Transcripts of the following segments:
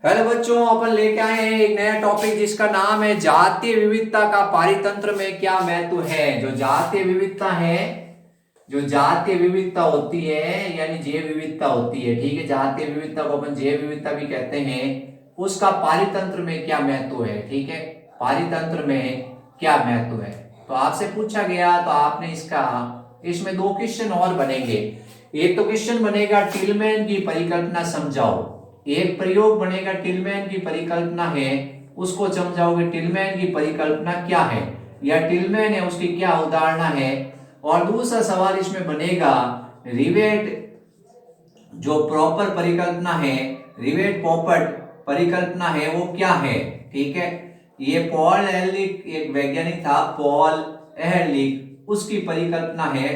Hello बच्चों, अपन लेके आए हैं एक नया टॉपिक जिसका नाम है जातीय विविधता का पारितंत्र में क्या महत्व है। जो जातीय विविधता होती है यानी जैव विविधता होती है, ठीक है। जातीय विविधता को अपन जैव विविधता भी कहते हैं। उसका पारितंत्र में क्या महत्व है, ठीक है। पारितंत्र में क्या महत्व है, तो आपसे पूछा गया तो आपने इसमें दो क्वेश्चन और बनेंगे। एक तो क्वेश्चन बनेगा टिलमैन की परिकल्पना समझाओ। एक प्रयोग बनेगा टिलमैन की परिकल्पना है, उसको समझाओगे। टिलमैन की परिकल्पना क्या है या टिलमैन है उसकी क्या अवधारणा है। और दूसरा सवाल इसमें बनेगा रिवेट जो प्रॉपर परिकल्पना है, रिवेट पॉपट परिकल्पना है वो क्या है, ठीक है। ये पॉल एहरलिख एक वैज्ञानिक था, पॉल एहरलिख, उसकी परिकल्पना है।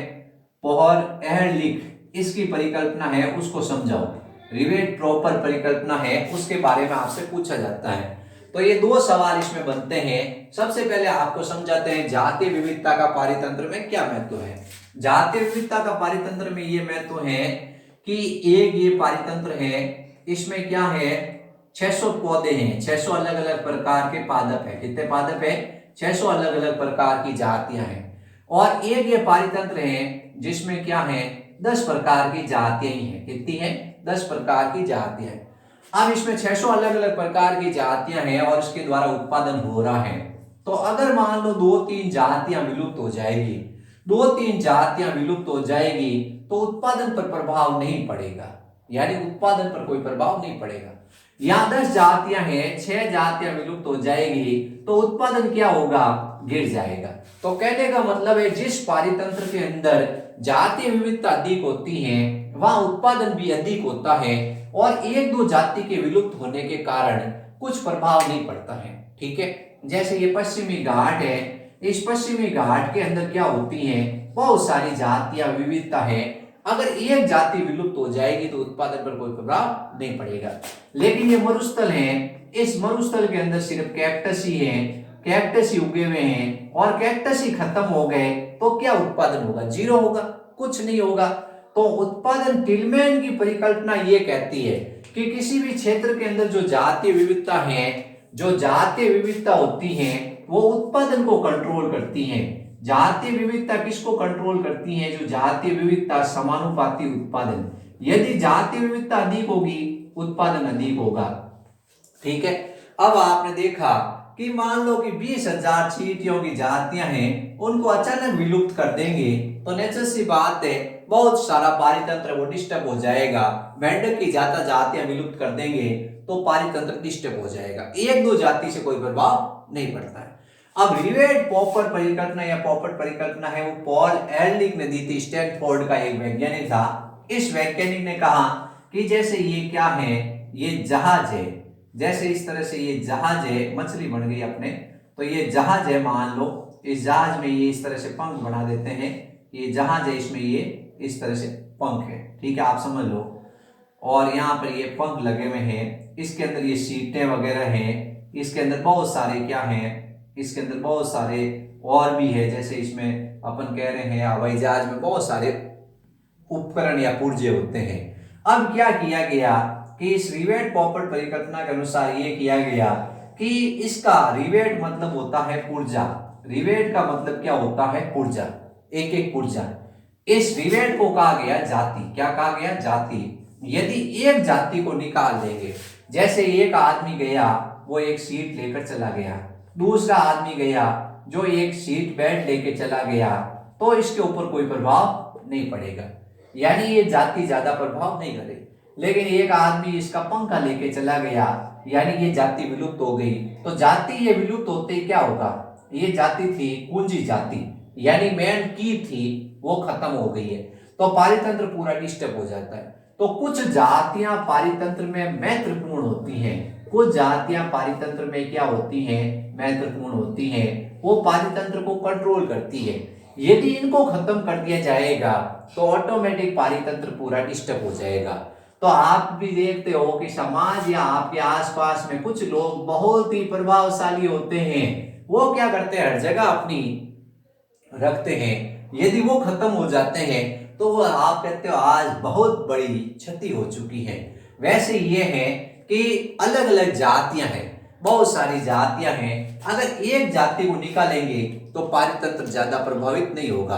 पॉल एहरलिख इसकी परिकल्पना है, उसको समझाओ। रिवेट प्रॉपर परिकल्पना है उसके बारे में आपसे पूछा जाता है। तो ये दो सवाल इसमें बनते हैं। सबसे पहले आपको समझाते हैं जातीय विविधता का पारितंत्र में क्या महत्व है। जातीय विविधता का पारितंत्र में ये महत्व है कि एक ये पारितंत्र है, इसमें क्या है 600 पौधे हैं, 600 अलग अलग प्रकार के पादप है। कितने पादप है? 600 अलग अलग प्रकार की जातियां हैं। और एक ये पारितंत्र है जिसमें क्या है 10 प्रकार की जातियां ही हैं। कितनी है? 10 प्रकार की जातियां हैं। अब इसमें 600 अलग अलग प्रकार की जातियां हैं और इसके द्वारा उत्पादन हो रहा है। तो अगर मान लो दो तीन जातियां विलुप्त हो जाएगी, दो तीन जातियां विलुप्त हो जाएगी तो उत्पादन पर प्रभाव नहीं पड़ेगा, यानी उत्पादन पर कोई प्रभाव नहीं पड़ेगा। यहाँ 10 जातियां हैं, 6 जातियां विलुप्त हो जाएगी तो उत्पादन क्या होगा? गिर जाएगा। तो कहने का मतलब है जिस पारितंत्र के अंदर जातीय विविधता अधिक होती है वहां उत्पादन भी अधिक होता है और एक दो जाति के विलुप्त होने के कारण कुछ प्रभाव नहीं पड़ता है, ठीक है। जैसे ये पश्चिमी घाट है, इस पश्चिमी घाट के अंदर क्या होती है बहुत सारी जातियां विविधता है। अगर एक जाति विलुप्त हो जाएगी तो उत्पादन पर कोई प्रभाव नहीं पड़ेगा। लेकिन ये मरुस्थल है, इस मरुस्थल के अंदर सिर्फ कैक्टस ही है, कैक्टस ही उगे हुए हैं और कैक्टस ही खत्म हो गए तो क्या उत्पादन होगा? जीरो होगा, कुछ नहीं होगा। तो उत्पादन टिलमैन की परिकल्पना ये कहती है कि किसी भी क्षेत्र के अंदर जो जातीय विविधता है, जो जातीय विविधता होती है वो उत्पादन को कंट्रोल करती है। जातीय विविधता किसको कंट्रोल करती है? जो जातीय विविधता समानुपाती उत्पादन। यदि जातीय विविधता अधिक होगी उत्पादन अधिक होगा, ठीक है। अब आपने देखा कि मान लो कि 20,000 चींटियों की जातियां हैं उनको अचानक विलुप्त कर देंगे तो नेचर सी बात है बहुत सारा पारितंत्र वो डिस्टर्ब हो जाएगा। मेंढक की ज्यादा जातियां विलुप्त कर देंगे तो पारितंत्र डिस्टर्ब हो जाएगा। एक दो जाति से कोई प्रभाव नहीं पड़ता है। अब रिवेट पॉपर परिकल्पना या पॉपट परिकल्पना है वो पॉल एहरलिख ने दी थी, स्टैनफोर्ड का एक वैज्ञानिक था। इस वैज्ञानिक ने कहा कि जैसे ये क्या है, ये जहाज है, जैसे इस तरह से ये जहाज है, मछली बन गई अपने, तो ये जहाज है, मान लो इस जहाज में ये इस तरह से पंख बना देते हैं, ये जहाज है, इसमें ये इस तरह से पंख है, ठीक है, आप समझ लो। और यहाँ पर ये पंख लगे हुए हैं, इसके अंदर ये सीटें वगैरह हैं, इसके अंदर बहुत सारे क्या हैं, इसके अंदर बहुत सारे और भी है। जैसे इसमें अपन कह रहे हैं हवाई जहाज में बहुत सारे उपकरण या पुर्जे होते हैं। अब क्या किया गया कि इस रिवेट पॉपट परिकल्पना के अनुसार ये किया गया कि इसका रिवेट मतलब होता है पुर्जा। रिवेट का मतलब क्या होता है? पुर्जा, एक एक पुर्जा। इस रिवेट को कहा गया जाति। क्या कहा गया? जाति। यदि एक जाति को निकाल देंगे, जैसे एक आदमी गया वो एक सीट लेकर चला गया, दूसरा आदमी गया जो एक सीट बेड लेके चला गया, तो इसके ऊपर कोई प्रभाव नहीं पड़ेगा, यानी ये जाति ज्यादा प्रभाव नहीं करेगी। लेकिन एक आदमी इसका पंखा लेके चला गया यानी ये जाति विलुप्त हो गई। तो जाति ये विलुप्त होते क्या होगा? ये जाति थी कुंजी जाति, यानी मेन की थी, वो खत्म हो गई है तो पारितंत्र पूरा डिस्टर्ब हो जाता है। तो कुछ जातियां पारितंत्र में महत्वपूर्ण होती हैं, कुछ जातियां पारितंत्र में क्या होती हैं? महत्वपूर्ण होती हैं। वो पारितंत्र को कंट्रोल करती है। यदि इनको खत्म कर दिया जाएगा तो ऑटोमेटिक पारितंत्र पूरा डिस्टर्ब हो जाएगा। तो आप भी देखते हो कि समाज या आपके आसपास में कुछ लोग बहुत ही प्रभावशाली होते हैं, वो क्या करते हैं? हर जगह अपनी रखते हैं। यदि वो खत्म हो जाते हैं तो वो आप कहते हो आज बहुत बड़ी क्षति हो चुकी है। वैसे ये है कि अलग अलग जातियां हैं, बहुत सारी जातियां हैं। अगर एक जाति को निकालेंगे तो पारितंत्र ज्यादा प्रभावित नहीं होगा,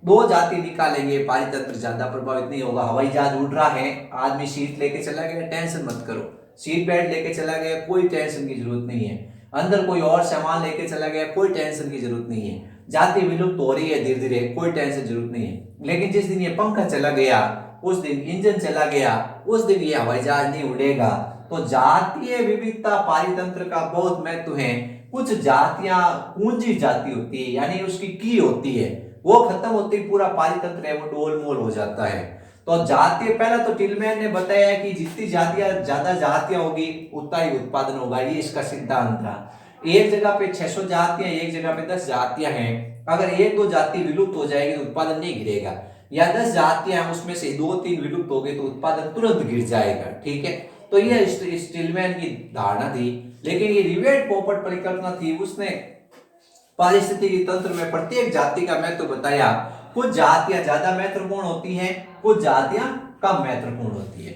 दो जाति निकालेंगे पारितंत्र ज्यादा प्रभावित नहीं होगा। हवाई जहाज उड़ रहा है, आदमी सीट लेके चला गया, टेंशन मत करो, सीट बेल्ट लेके चला गया, कोई टेंशन की जरूरत नहीं है। अंदर कोई और सामान लेके चला गया, कोई टेंशन की जरूरत नहीं है। जाति विलुप्त हो रही है धीरे धीरे, कोई टेंशन जरूरत नहीं है। लेकिन जिस दिन ये पंखा चला गया, उस दिन इंजन चला गया, उस दिन ये हवाई जहाज नहीं उड़ेगा। तो जातीय विविधता पारितंत्र का बहुत महत्व है। कुछ जातियां कुंजी जाति होती है, यानी उसकी की होती है, वो खत्म होती पूरा पारितंत्र है वो डोलमोल हो जाता है। तो जातीय, पहला तो टिलमैन ने बताया कि जितनी जातियां ज्यादा जातियां होगी उतना ही उत्पादन होगा, ये इसका सिद्धांत था। एक जगह पे 600 जातियां, एक जगह पे 10 जातियां हैं, अगर एक दो जाति विलुप्त हो जाएगी तो उत्पादन नहीं गिरेगा, या 10 जातियां हैं उसमें से 2-3 विलुप्त हो गए तो उत्पादन तुरंत गिर जाएगा, ठीक है। तो यह स्टिलमैन की धारणा थी। लेकिन ये रिवेट पॉपट परिकल्पना थी, उसने पारिस्थितिकी तंत्र में प्रत्येक जाति का महत्व बताया। कुछ जातियां ज्यादा महत्वपूर्ण होती हैं, कुछ जातियां कम महत्वपूर्ण होती है।